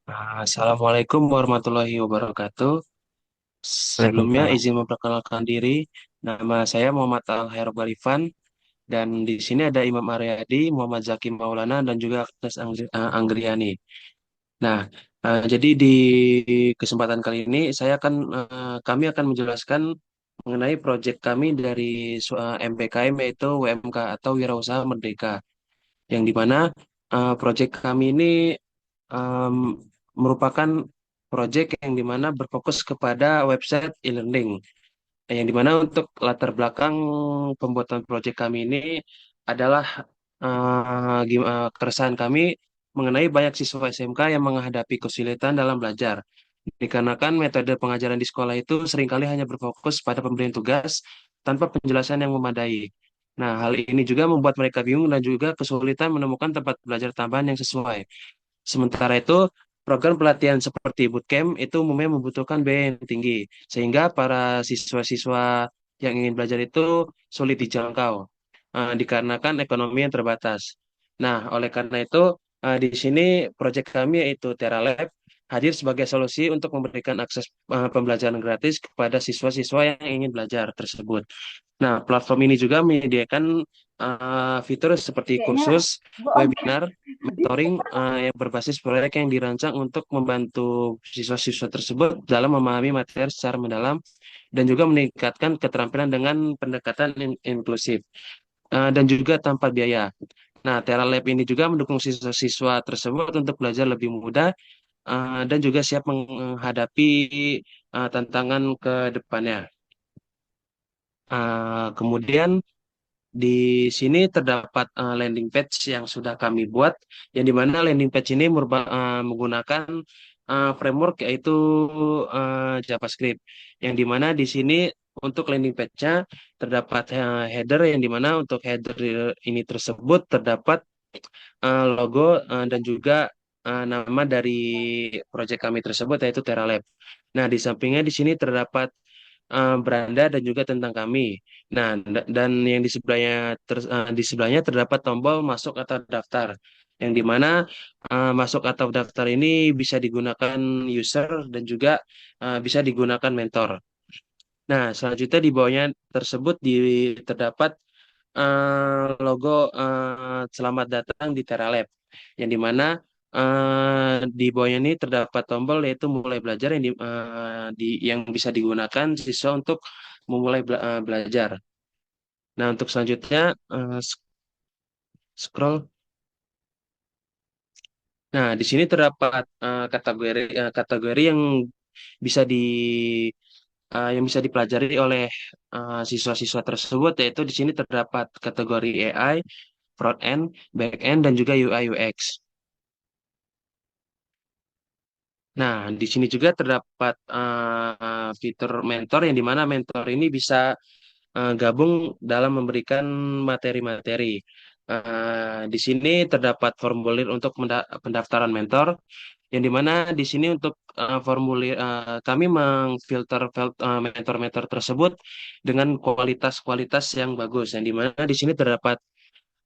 Assalamualaikum warahmatullahi wabarakatuh. Sebelumnya Waalaikumsalam. izin memperkenalkan diri. Nama saya Muhammad Al Hairul Galifan dan di sini ada Imam Aryadi, Muhammad Zaki Maulana dan juga Agnes Anggriani. Nah, jadi di kesempatan kali ini kami akan menjelaskan mengenai proyek kami dari MPKM yaitu WMK atau Wirausaha Merdeka, yang dimana proyek kami ini em, merupakan proyek yang dimana berfokus kepada website e-learning. Yang dimana untuk latar belakang pembuatan proyek kami ini adalah keresahan kami mengenai banyak siswa SMK yang menghadapi kesulitan dalam belajar. Dikarenakan metode pengajaran di sekolah itu seringkali hanya berfokus pada pemberian tugas tanpa penjelasan yang memadai. Nah, hal ini juga membuat mereka bingung dan juga kesulitan menemukan tempat belajar tambahan yang sesuai. Sementara itu, program pelatihan seperti bootcamp itu umumnya membutuhkan biaya yang tinggi, sehingga para siswa-siswa yang ingin belajar itu sulit dijangkau, dikarenakan ekonomi yang terbatas. Nah, oleh karena itu, di sini proyek kami yaitu TeraLab hadir sebagai solusi untuk memberikan akses pembelajaran gratis kepada siswa-siswa yang ingin belajar tersebut. Nah, platform ini juga menyediakan fitur seperti Kayaknya kursus, gue webinar, mentoring yang berbasis proyek yang dirancang untuk membantu siswa-siswa tersebut dalam memahami materi secara mendalam dan juga meningkatkan keterampilan dengan pendekatan inklusif dan juga tanpa biaya. Nah, Tera Lab ini juga mendukung siswa-siswa tersebut untuk belajar lebih mudah dan juga siap menghadapi tantangan ke depannya. Kemudian di sini terdapat landing page yang sudah kami buat, yang dimana landing page ini menggunakan framework yaitu JavaScript, yang dimana di sini untuk landing page-nya terdapat header, yang dimana untuk header ini tersebut terdapat logo dan juga nama dari proyek kami tersebut yaitu TeraLab. Nah, di sampingnya di sini terdapat beranda dan juga tentang kami. Nah, dan yang di sebelahnya terdapat tombol masuk atau daftar, yang dimana masuk atau daftar ini bisa digunakan user dan juga bisa digunakan mentor. Nah, selanjutnya di bawahnya tersebut terdapat logo selamat datang di TeraLab, yang dimana di bawahnya ini terdapat tombol yaitu mulai belajar yang bisa digunakan siswa untuk memulai belajar. Nah, untuk selanjutnya scroll. Nah, di sini terdapat kategori bisa di yang bisa dipelajari oleh siswa-siswa tersebut, yaitu di sini terdapat kategori AI, front end, back end, dan juga UI UX. Nah, di sini juga terdapat fitur mentor, yang dimana mentor ini bisa gabung dalam memberikan materi-materi. Di sini terdapat formulir untuk pendaftaran mentor, yang dimana di sini untuk formulir kami memfilter mentor-mentor tersebut dengan kualitas-kualitas yang bagus, yang dimana di sini terdapat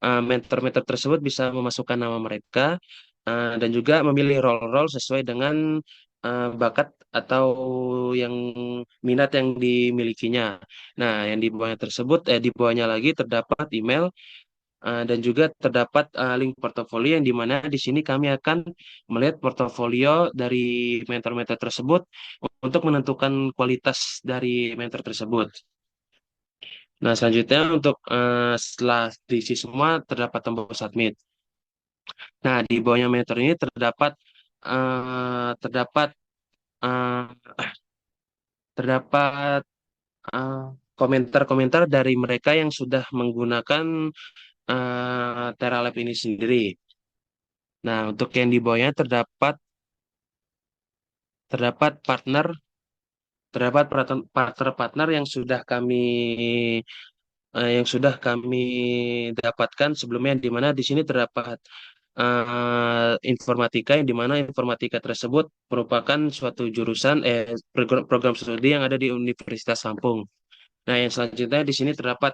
mentor-mentor tersebut bisa memasukkan nama mereka dan juga memilih role-role sesuai dengan bakat atau yang minat yang dimilikinya. Nah, yang di bawahnya di bawahnya lagi terdapat email dan juga terdapat link portofolio, yang di mana di sini kami akan melihat portofolio dari mentor-mentor tersebut untuk menentukan kualitas dari mentor tersebut. Nah, selanjutnya untuk setelah diisi semua terdapat tombol submit. Nah, di bawahnya mentor ini terdapat eh, terdapat eh, terdapat eh, komentar-komentar dari mereka yang sudah menggunakan Teralab ini sendiri. Nah, untuk yang di bawahnya terdapat partner-partner yang sudah kami dapatkan sebelumnya, di mana di sini terdapat informatika, yang di mana informatika tersebut merupakan suatu program studi yang ada di Universitas Lampung. Nah, yang selanjutnya di sini terdapat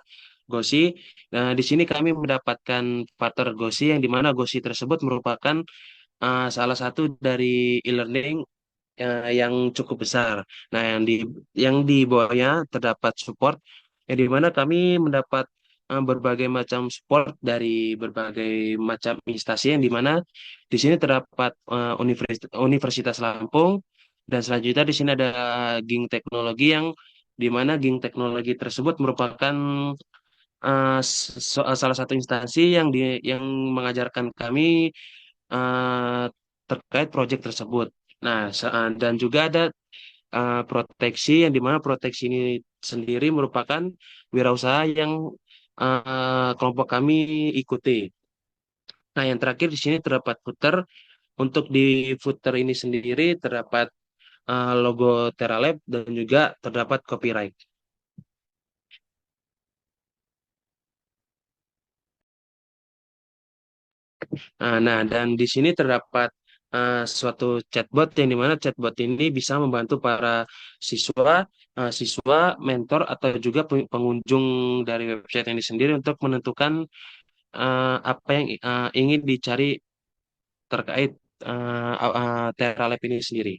GOSI. Nah, di sini kami mendapatkan partner GOSI, yang di mana GOSI tersebut merupakan salah satu dari e-learning yang cukup besar. Nah, yang di bawahnya terdapat support, yang di mana kami mendapat berbagai macam support dari berbagai macam instansi, yang di mana di sini terdapat Universitas Lampung, dan selanjutnya di sini ada Ging Teknologi, yang di mana Ging Teknologi tersebut merupakan salah satu instansi yang mengajarkan kami eh, terkait proyek tersebut. Nah, dan juga ada proteksi, yang dimana proteksi ini sendiri merupakan wirausaha yang kelompok kami ikuti. Nah, yang terakhir di sini terdapat footer. Untuk di footer ini sendiri terdapat logo Teralab, dan juga terdapat copyright. Nah, dan di sini terdapat suatu chatbot, yang dimana chatbot ini bisa membantu para siswa, mentor, atau juga pengunjung dari website ini sendiri untuk menentukan apa yang ingin dicari terkait Teralab ini sendiri.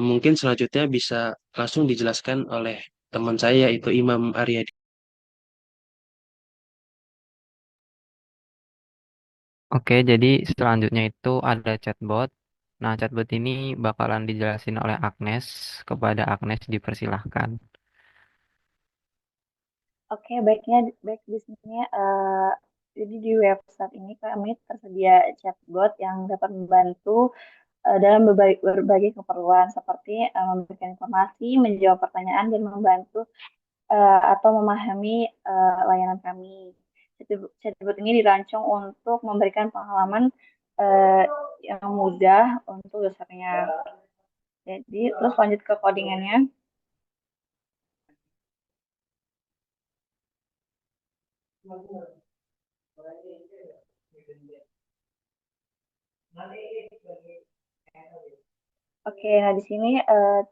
Mungkin selanjutnya bisa langsung dijelaskan oleh teman saya, yaitu Imam Aryadi. Oke, jadi selanjutnya itu ada chatbot. Nah, chatbot ini bakalan dijelasin oleh Agnes. Kepada Agnes dipersilahkan. Oke, baik di sini. Jadi di website ini kami tersedia chatbot yang dapat membantu dalam berbagai keperluan seperti memberikan informasi, menjawab pertanyaan, dan membantu atau memahami layanan kami. Chatbot ini dirancang untuk memberikan pengalaman eh, yang mudah untuk usernya. Jadi terus lanjut ke codingannya. Oke, nah di sini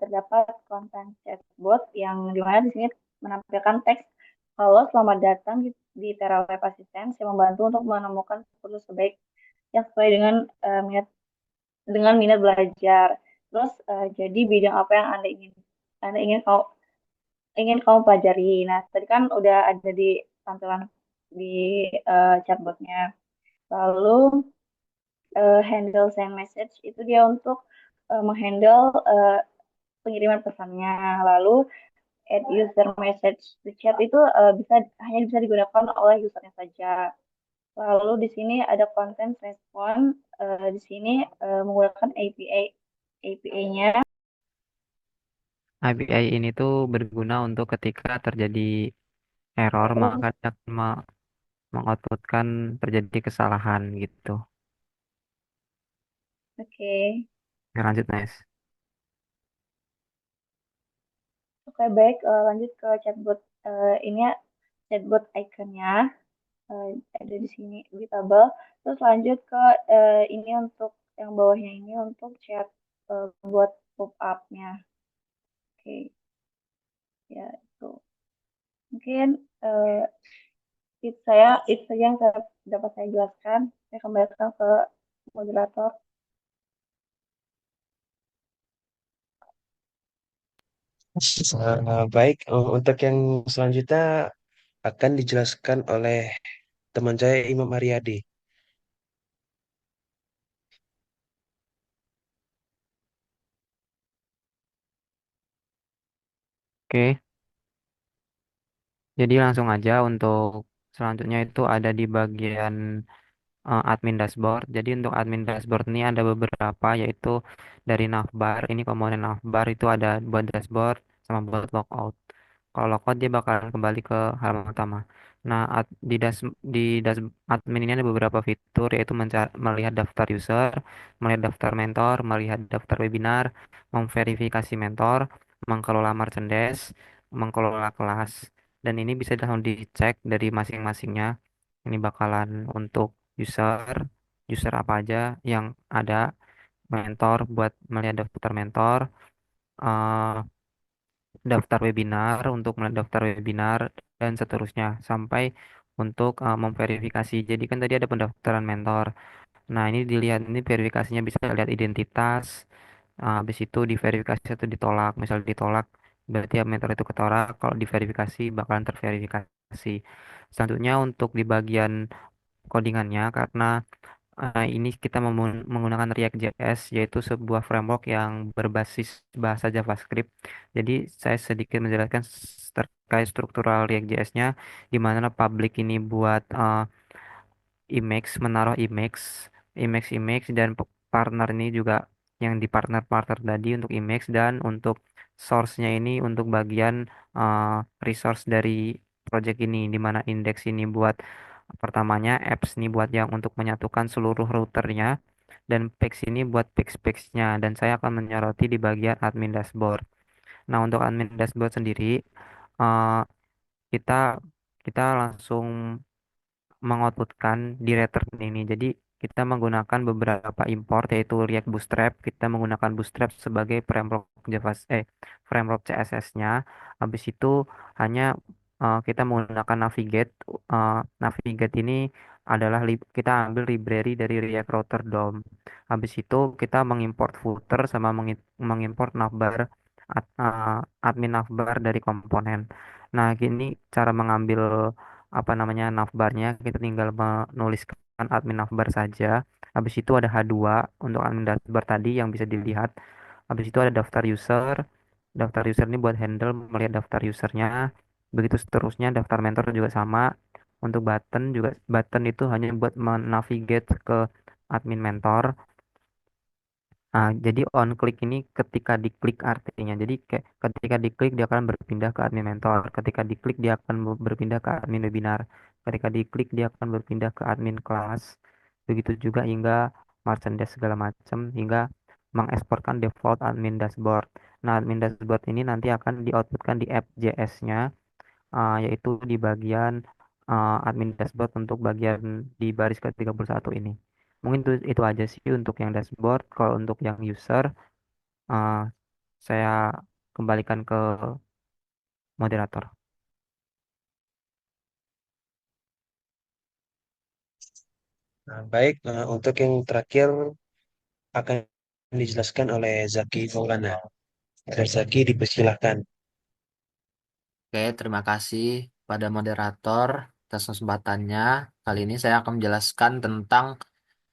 terdapat konten chatbot yang dimana di sini menampilkan teks, "Halo, selamat datang di Teraweb Assistant. Saya membantu untuk menemukan kursus sebaik yang sesuai dengan minat belajar." Terus jadi bidang apa yang Anda ingin kamu pelajari. Nah, tadi kan udah ada di tampilan di chatbotnya. Lalu handle send message itu dia untuk menghandle pengiriman pesannya. Lalu add user message to chat itu hanya bisa digunakan oleh usernya saja. Lalu di sini ada content response. Di sini menggunakan API-nya. API ini tuh berguna untuk ketika terjadi error, Terus, maka dia akan mengoutputkan terjadi kesalahan gitu. oke, Ya, lanjut, Nes. oke baik. Lanjut ke chatbot. Ini ya, chatbot iconnya eh, ada di sini di tabel. Terus lanjut ke ini untuk yang bawahnya ini untuk chat buat pop up-nya. Oke, ya itu. Mungkin eh, itu saja yang dapat saya jelaskan. Saya kembalikan ke moderator. Baik, untuk yang selanjutnya akan dijelaskan oleh teman saya, Imam Aryadi. Oke, jadi langsung aja untuk selanjutnya itu ada di bagian admin dashboard. Jadi untuk admin dashboard ini ada beberapa, yaitu dari navbar. Ini komponen navbar itu ada buat dashboard sama buat logout. Kalau logout dia bakal kembali ke halaman utama. Nah, di dash admin ini ada beberapa fitur, yaitu melihat daftar user, melihat daftar mentor, melihat daftar webinar, memverifikasi mentor, mengelola merchandise, mengelola kelas. Dan ini bisa langsung dicek dari masing-masingnya. Ini bakalan untuk user, user apa aja yang ada, mentor buat melihat daftar mentor, eh, daftar webinar, untuk mendaftar webinar, dan seterusnya sampai untuk memverifikasi. Jadi kan tadi ada pendaftaran mentor. Nah, ini dilihat, ini verifikasinya bisa lihat identitas. Habis itu diverifikasi atau ditolak. Misal ditolak berarti ya mentor itu ketolak. Kalau diverifikasi bakalan terverifikasi. Selanjutnya untuk di bagian codingannya, karena ini kita menggunakan React.js, yaitu sebuah framework yang berbasis bahasa JavaScript. Jadi saya sedikit menjelaskan terkait struktural React.js-nya, di mana public ini buat image, menaruh image, dan partner ini juga yang di partner-partner tadi untuk image, dan untuk source-nya ini untuk bagian resource dari project ini, di mana index ini buat pertamanya, apps ini buat yang untuk menyatukan seluruh routernya, dan page ini buat page-page-nya, dan saya akan menyoroti di bagian admin dashboard. Nah, untuk admin dashboard sendiri, eh, kita kita langsung mengoutputkan di return ini. Jadi kita menggunakan beberapa import, yaitu React Bootstrap. Kita menggunakan Bootstrap sebagai framework CSS-nya. Habis itu hanya kita menggunakan Navigate. Navigate ini adalah kita ambil library dari React Router DOM. Habis itu kita mengimport footer sama mengimport navbar, admin navbar dari komponen. Nah, gini cara mengambil apa namanya navbarnya, kita tinggal menuliskan admin navbar saja. Habis itu ada H2 untuk admin dashboard tadi yang bisa dilihat. Habis itu ada daftar user ini buat handle melihat daftar usernya. Begitu seterusnya, daftar mentor juga sama. Untuk button juga, button itu hanya buat menavigate ke admin mentor. Jadi on click ini ketika diklik artinya. Jadi kayak ketika diklik dia akan berpindah ke admin mentor. Ketika diklik dia akan berpindah ke admin webinar. Ketika diklik dia akan berpindah ke admin kelas. Begitu juga hingga merchandise segala macam hingga mengeksporkan default admin dashboard. Nah, admin dashboard ini nanti akan di-outputkan di app JS-nya, yaitu di bagian admin dashboard untuk bagian di baris ke-31 ini. Mungkin itu aja sih untuk yang dashboard. Kalau untuk yang user, uh, saya kembalikan ke moderator. Nah, baik, untuk yang terakhir akan dijelaskan oleh Zaki Maulana. Dan Zaki dipersilahkan. Oke, terima kasih pada moderator atas kesempatannya. Kali ini saya akan menjelaskan tentang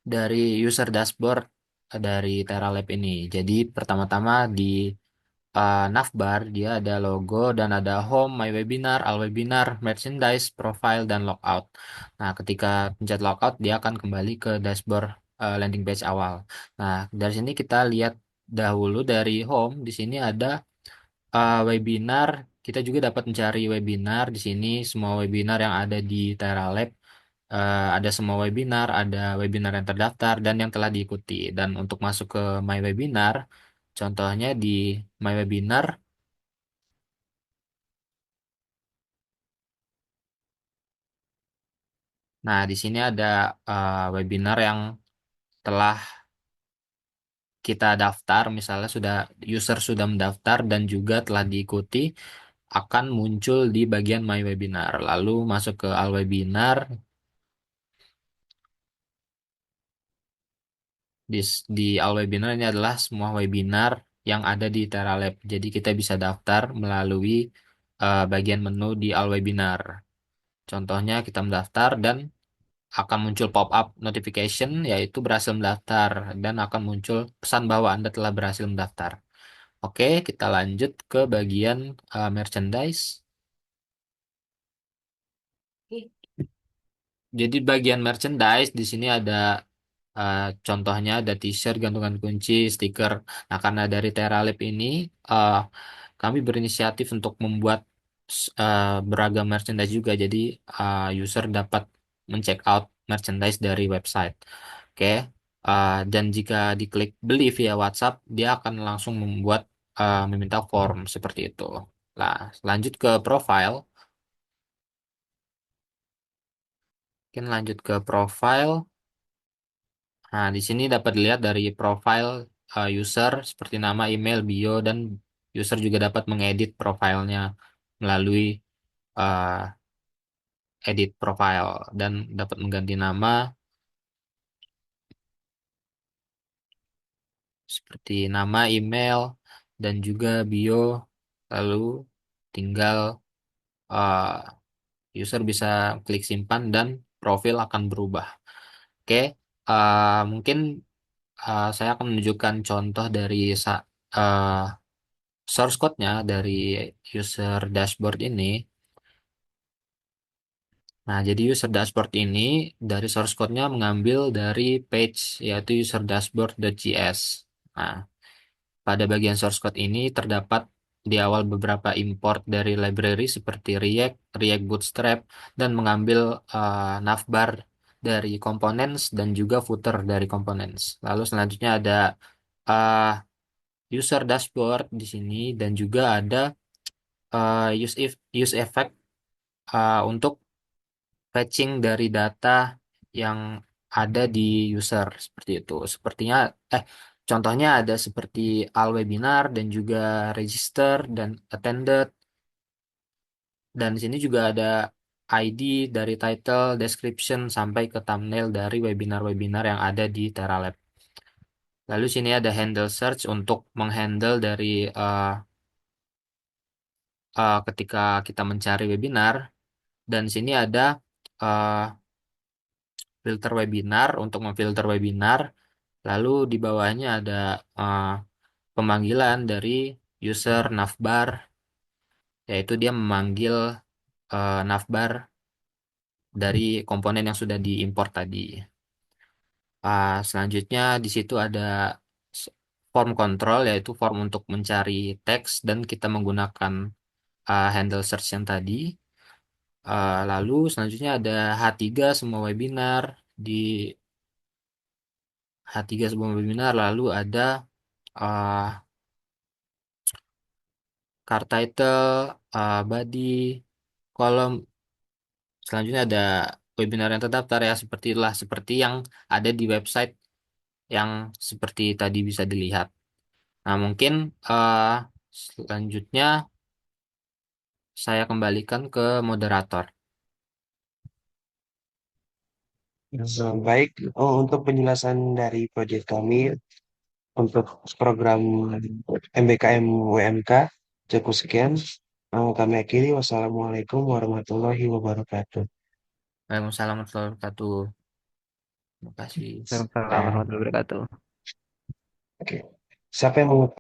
dari user dashboard dari TeraLab ini. Jadi pertama-tama di navbar dia ada logo dan ada home, my webinar, all webinar, merchandise, profile, dan logout. Nah, ketika pencet logout dia akan kembali ke dashboard landing page awal. Nah, dari sini kita lihat dahulu dari home. Di sini ada webinar. Kita juga dapat mencari webinar di sini. Semua webinar yang ada di TeraLab, ada semua webinar, ada webinar yang terdaftar dan yang telah diikuti. Dan untuk masuk ke My Webinar, contohnya di My Webinar. Nah, di sini ada webinar yang telah kita daftar, misalnya user sudah mendaftar dan juga telah diikuti, akan muncul di bagian My Webinar. Lalu masuk ke All Webinar. Di All Webinar ini adalah semua webinar yang ada di TeraLab. Jadi kita bisa daftar melalui bagian menu di All Webinar. Contohnya kita mendaftar dan akan muncul pop-up notification yaitu berhasil mendaftar dan akan muncul pesan bahwa Anda telah berhasil mendaftar. Oke, kita lanjut ke bagian merchandise. Jadi bagian merchandise di sini ada contohnya ada t-shirt, gantungan kunci, stiker. Nah, karena dari TeraLab ini uh, kami berinisiatif untuk membuat beragam merchandise juga. Jadi user dapat men-check out merchandise dari website. Oke. Dan jika diklik beli via WhatsApp, dia akan langsung meminta form seperti itu. Nah, lanjut ke profile. Mungkin lanjut ke profile. Nah, di sini dapat dilihat dari profile user seperti nama, email, bio, dan user juga dapat mengedit profilnya melalui uh, edit profile dan dapat mengganti nama seperti nama, email, dan juga bio. Lalu tinggal uh, user bisa klik simpan dan profil akan berubah. Oke, mungkin saya akan menunjukkan contoh dari uh, source code-nya dari user dashboard ini. Nah, jadi user dashboard ini dari source code-nya mengambil dari page yaitu userdashboard.js. Nah, pada bagian source code ini terdapat di awal beberapa import dari library seperti React, React Bootstrap, dan mengambil navbar dari components dan juga footer dari components. Lalu selanjutnya ada uh, user dashboard di sini dan juga ada use effect untuk fetching dari data yang ada di user seperti itu. Sepertinya eh contohnya ada seperti all webinar dan juga register dan attended, dan di sini juga ada ID dari title, description sampai ke thumbnail dari webinar-webinar yang ada di TeraLab. Lalu sini ada handle search untuk menghandle dari ketika kita mencari webinar, dan sini ada uh, filter webinar untuk memfilter webinar. Lalu di bawahnya ada uh, pemanggilan dari user navbar, yaitu dia memanggil navbar dari komponen yang sudah diimport tadi. Selanjutnya di situ ada s- form control, yaitu form untuk mencari teks dan kita menggunakan handle search yang tadi. Lalu selanjutnya ada H3 semua webinar. Di H3 semua webinar lalu ada uh, card title, body, kolom. Selanjutnya ada webinar yang terdaftar ya, seperti yang ada di website yang seperti tadi bisa dilihat. Nah, mungkin uh, selanjutnya saya kembalikan ke moderator. Baik, untuk penjelasan dari proyek kami untuk program MBKM WMK cukup sekian. Kami akhiri. Wassalamualaikum warahmatullahi wabarakatuh. Waalaikumsalam warahmatullahi wabarakatuh. Terima kasih. Waalaikumsalam Nah, warahmatullahi wabarakatuh. oke. Siapa yang mau